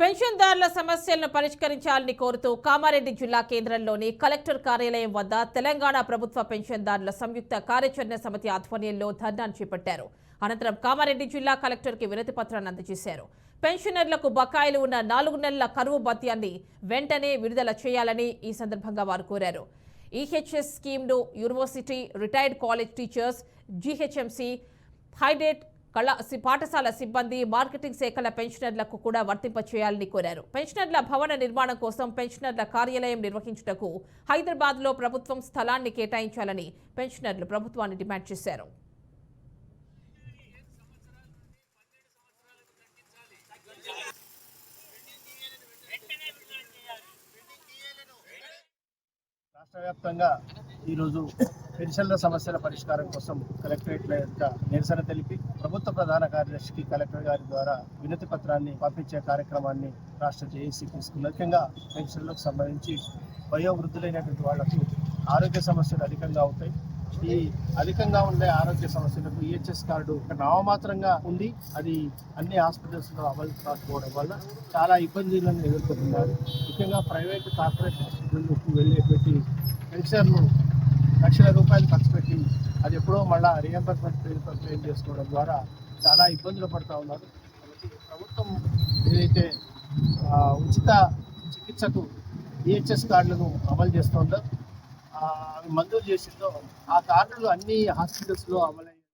పెన్షన్దారుల సమస్యలను పరిష్కరించాలని కోరుతూ కామారెడ్డి జిల్లా కేంద్రంలోని కలెక్టర్ కార్యాలయం వద్ద తెలంగాణ ప్రభుత్వ పెన్షన్దారుల సంయుక్త కార్యాచరణ సమితి ఆధ్వర్యంలో ధర్నాను చేపట్టారు. అనంతరం కామారెడ్డి జిల్లా కలెక్టర్కి వినతి పత్రాన్ని అందజేశారు. పెన్షనర్లకు బకాయిలు ఉన్న 4 నెలల కరువు భత్యాన్ని వెంటనే విడుదల చేయాలని ఈ సందర్భంగా వారు కోరారు. ఈహెచ్ఎస్ స్కీమ్ను university, retired college teachers, GHMC, హైడేట్ పాఠశాల సిబ్బంది, మార్కెటింగ్ శాఖల పెన్షనర్లకు కూడా వర్తింపచేయాలని కోరారు. పెన్షనర్ల భవన నిర్మాణం కోసం పెన్షనర్ల కార్యాలయం నిర్వహించుటకు హైదరాబాద్లో ప్రభుత్వం స్థలాన్ని కేటాయించాలని పెన్షనర్లు ప్రభుత్వాన్ని డిమాండ్ చేశారు. రాష్ట్ర వ్యాప్తంగా ఈరోజు పెన్షన్ల సమస్యల పరిష్కారం కోసం కలెక్టరేట్ల యొక్క నిరసన తెలిపి ప్రభుత్వ ప్రధాన కార్యదర్శికి కలెక్టర్ గారి ద్వారా వినతి పత్రాన్ని పంపించే కార్యక్రమాన్ని రాష్ట్ర జేఏసీ తీసుకున్న ముఖ్యంగా పెన్షన్లకు సంబంధించి వయోవృద్ధులైనటువంటి వాళ్లకు ఆరోగ్య సమస్యలు అధికంగా ఉంటాయి. ఈ అధికంగా ఉండే ఆరోగ్య సమస్యలకు ఈహెచ్ఎస్ కార్డు నామమాత్రంగా ఉంది. అది అన్ని హాస్పిటల్స్లో అమలు కాకపోవడం వల్ల చాలా ఇబ్బందులను ఎదుర్కొంటున్నారు. ముఖ్యంగా ప్రైవేట్ కార్పొరేట్ హాస్పిటల్కు వెళ్ళేటువంటి పెన్షన్లు లక్షల రూపాయలు ఖర్చు పెట్టి అది ఎప్పుడో మళ్ళీ రియంబర్స్మెంట్ పేరుతో క్లెయిమ్ చేసుకోవడం ద్వారా చాలా ఇబ్బందులు పడుతూ ఉన్నారు. కాబట్టి ప్రభుత్వం ఏదైతే ఉచిత చికిత్సకు ఈహెచ్ఎస్ కార్డులను అమలు చేస్తుందో అవి మంజూరు చేసిందో ఆ కార్డులు అన్ని హాస్పిటల్స్లో అమలు